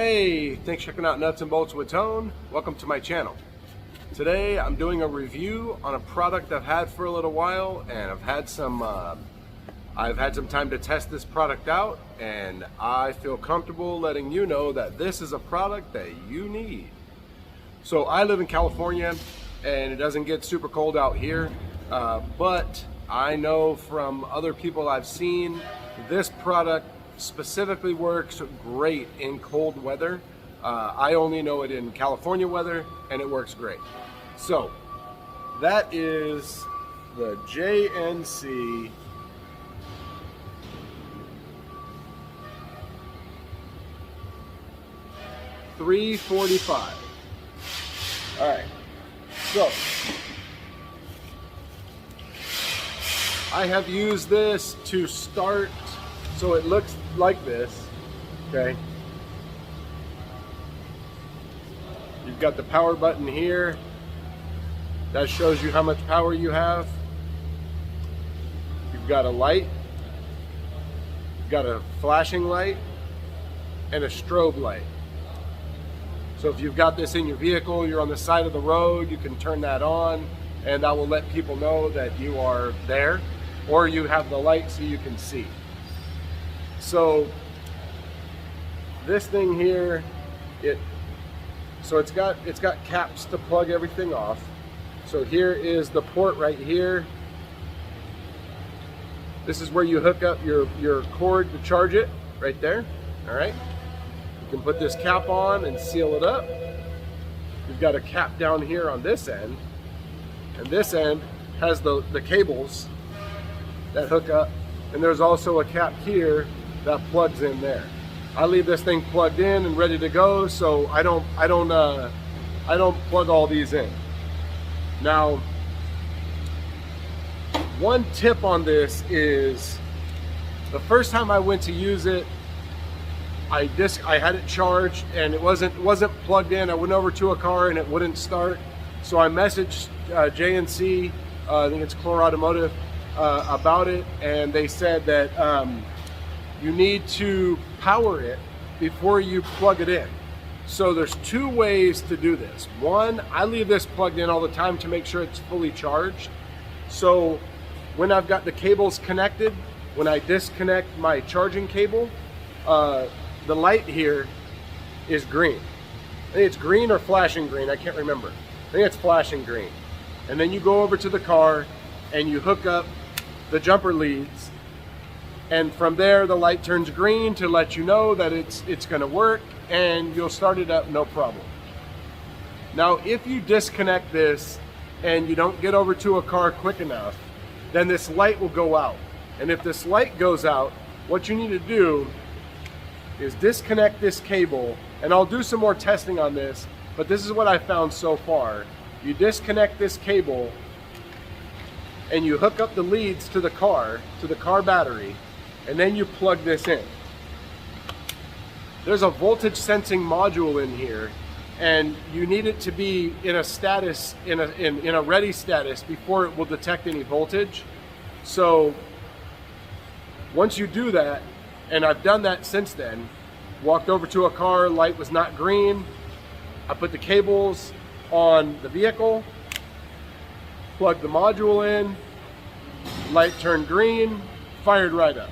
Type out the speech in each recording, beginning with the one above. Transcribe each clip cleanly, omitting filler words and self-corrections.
Hey, thanks for checking out Nuts and Bolts with Tone. Welcome to my channel. Today I'm doing a review on a product I've had for a little while, and I've had some time to test this product out, and I feel comfortable letting you know that this is a product that you need. So I live in California and it doesn't get super cold out here, but I know from other people I've seen this product specifically works great in cold weather. I only know it in California weather, and it works great. So that is the JNC 345. All right, so I have used this to start. So it looks like this, okay? You've got the power button here. That shows you how much power you have. You've got a light. You've got a flashing light and a strobe light. So if you've got this in your vehicle, you're on the side of the road, you can turn that on, and that will let people know that you are there, or you have the light so you can see. So this thing here, it's got caps to plug everything off. So here is the port right here. This is where you hook up your cord to charge it, right there. All right. You can put this cap on and seal it up. You've got a cap down here on this end, and this end has the cables that hook up, and there's also a cap here that plugs in there. I leave this thing plugged in and ready to go, so I don't plug all these in. Now, one tip on this is the first time I went to use it, I had it charged and it wasn't plugged in. I went over to a car and it wouldn't start, so I messaged JNC, I think it's Core Automotive, about it, and they said that you need to power it before you plug it in. So there's two ways to do this. One, I leave this plugged in all the time to make sure it's fully charged. So when I've got the cables connected, when I disconnect my charging cable, the light here is green. I think it's green or flashing green, I can't remember. I think it's flashing green. And then you go over to the car and you hook up the jumper leads, and from there the light turns green to let you know that it's going to work, and you'll start it up no problem. Now if you disconnect this and you don't get over to a car quick enough, then this light will go out. And if this light goes out, what you need to do is disconnect this cable, and I'll do some more testing on this, but this is what I found so far. You disconnect this cable and you hook up the leads to the car battery, and then you plug this in. There's a voltage sensing module in here, and you need it to be in a status, in a ready status before it will detect any voltage. So once you do that, and I've done that since then, walked over to a car, light was not green, I put the cables on the vehicle, plugged the module in, light turned green, fired right up.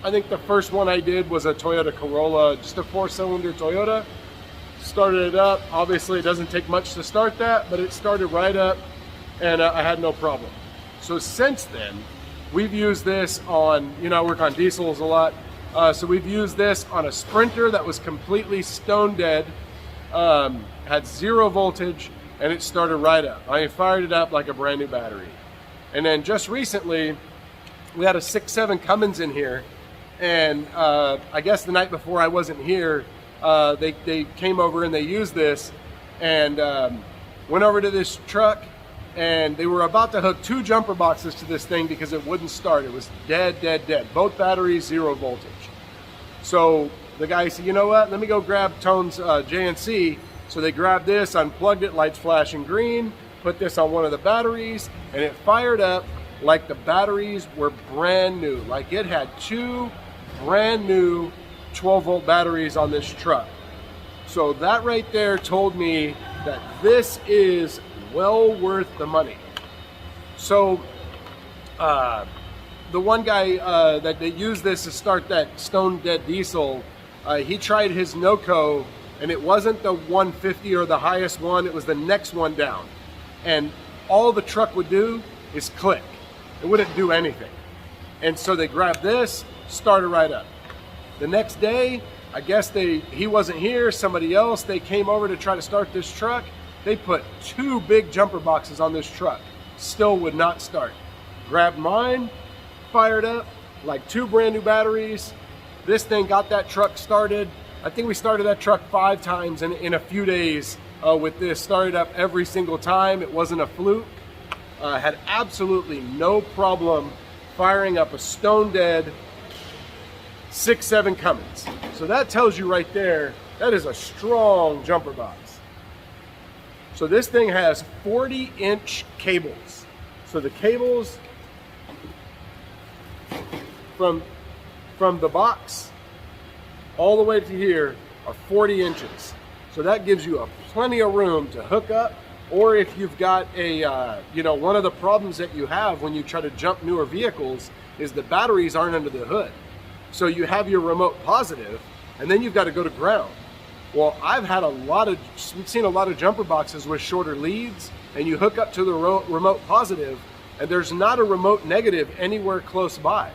I think the first one I did was a Toyota Corolla, just a 4-cylinder Toyota. Started it up. Obviously it doesn't take much to start that, but it started right up, and I had no problem. So since then, we've used this on, I work on diesels a lot, so we've used this on a Sprinter that was completely stone dead, had 0 voltage, and it started right up. I fired it up like a brand new battery. And then just recently, we had a 6.7 Cummins in here, and I guess the night before I wasn't here, they came over and they used this, and went over to this truck, and they were about to hook 2 jumper boxes to this thing because it wouldn't start. It was dead. Both batteries, 0 voltage. So the guy said, you know what, let me go grab Tone's JNC. So they grabbed this, unplugged it, lights flashing green, put this on one of the batteries, and it fired up like the batteries were brand new. Like it had 2 brand new 12-volt batteries on this truck. So that right there told me that this is well worth the money. So the one guy that used this to start that stone dead diesel, he tried his NOCO, and it wasn't the 150 or the highest one, it was the next one down. And all the truck would do is click. It wouldn't do anything. And so they grabbed this, started right up. The next day, I guess he wasn't here, somebody else, they came over to try to start this truck. They put 2 big jumper boxes on this truck. Still would not start. Grabbed mine, fired up, like 2 brand new batteries. This thing got that truck started. I think we started that truck 5 times in a few days with this. Started up every single time. It wasn't a fluke. Had absolutely no problem firing up a stone dead 6.7 Cummins. So that tells you right there, that is a strong jumper box. So this thing has 40-inch cables. So the cables from the box all the way to here are 40 inches. So that gives you plenty of room to hook up, or if you've got a, you know, one of the problems that you have when you try to jump newer vehicles is the batteries aren't under the hood. So you have your remote positive, and then you've got to go to ground. Well, I've had seen a lot of jumper boxes with shorter leads, and you hook up to the remote positive, and there's not a remote negative anywhere close by.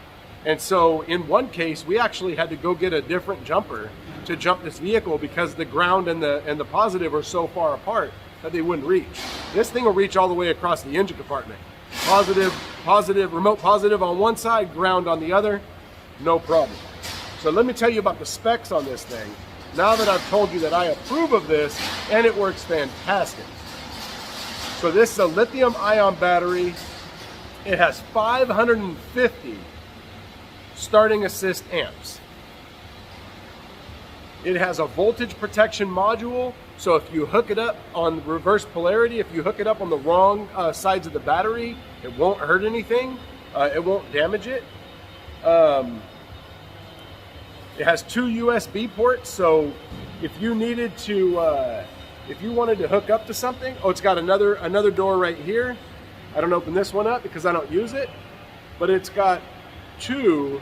And so in one case, we actually had to go get a different jumper to jump this vehicle because the ground and the positive are so far apart that they wouldn't reach. This thing will reach all the way across the engine compartment. Positive, remote positive on one side, ground on the other, no problem. So let me tell you about the specs on this thing. Now that I've told you that I approve of this, and it works fantastic. So this is a lithium ion battery. It has 550 starting assist amps. It has a voltage protection module, so if you hook it up on reverse polarity, if you hook it up on the wrong sides of the battery, it won't hurt anything. It won't damage it. It has 2 USB ports, so if you needed to, if you wanted to hook up to something, oh, it's got another door right here. I don't open this one up because I don't use it, but it's got 2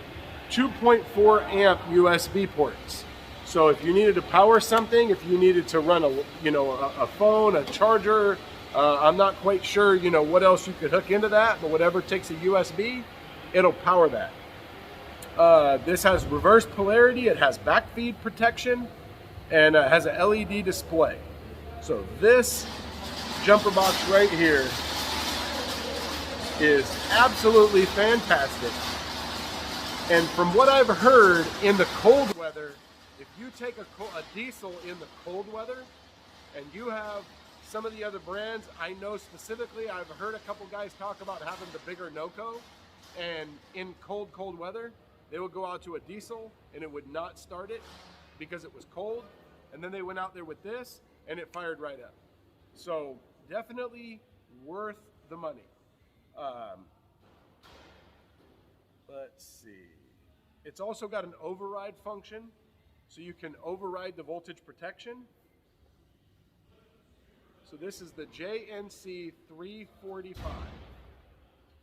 2.4 amp USB ports. So if you needed to power something, if you needed to run a phone, a charger, I'm not quite sure, what else you could hook into that, but whatever takes a USB, it'll power that. This has reverse polarity, it has backfeed protection, and has an LED display. So this jumper box right here is absolutely fantastic. And from what I've heard, in the cold weather, if you take a diesel in the cold weather, and you have some of the other brands, I know specifically, I've heard a couple guys talk about having the bigger NOCO, and in cold weather, they would go out to a diesel and it would not start it because it was cold. And then they went out there with this and it fired right up. So definitely worth the money. Let's see. It's also got an override function, so you can override the voltage protection. So this is the JNC345.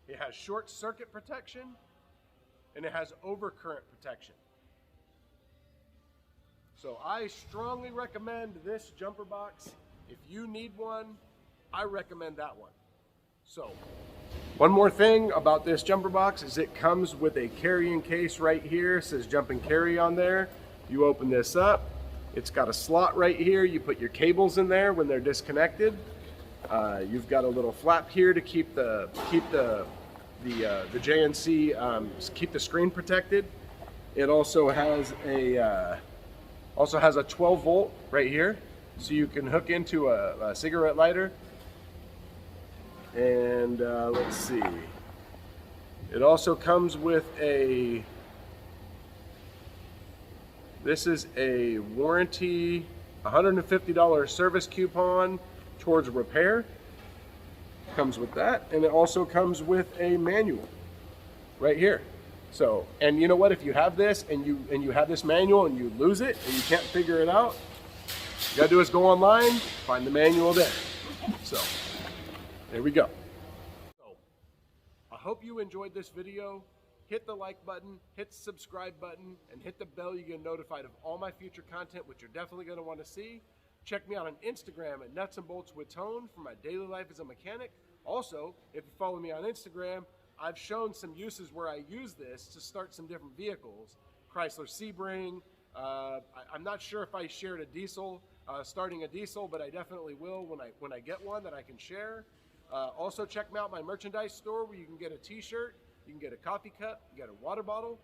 It has short circuit protection, and it has overcurrent protection. So I strongly recommend this jumper box. If you need one, I recommend that one. So one more thing about this jumper box is it comes with a carrying case right here. It says Jump and Carry on there. You open this up. It's got a slot right here. You put your cables in there when they're disconnected. You've got a little flap here to keep the JNC, keep the screen protected. It also has a 12 volt right here, so you can hook into a cigarette lighter. And let's see, it also comes with this is a warranty, $150 service coupon towards repair. Comes with that, and it also comes with a manual right here. So, and you know what, if you have this and you have this manual and you lose it and you can't figure it out, you gotta do is go online, find the manual there. So, there we go. So, I hope you enjoyed this video. Hit the like button, hit the subscribe button, and hit the bell. You get notified of all my future content, which you're definitely gonna wanna see. Check me out on Instagram at Nuts and Bolts with Tone for my daily life as a mechanic. Also, if you follow me on Instagram, I've shown some uses where I use this to start some different vehicles. Chrysler Sebring. I'm not sure if I shared a diesel, starting a diesel, but I definitely will when I get one that I can share. Also, check me out my merchandise store where you can get a t-shirt, you can get a coffee cup, you get a water bottle.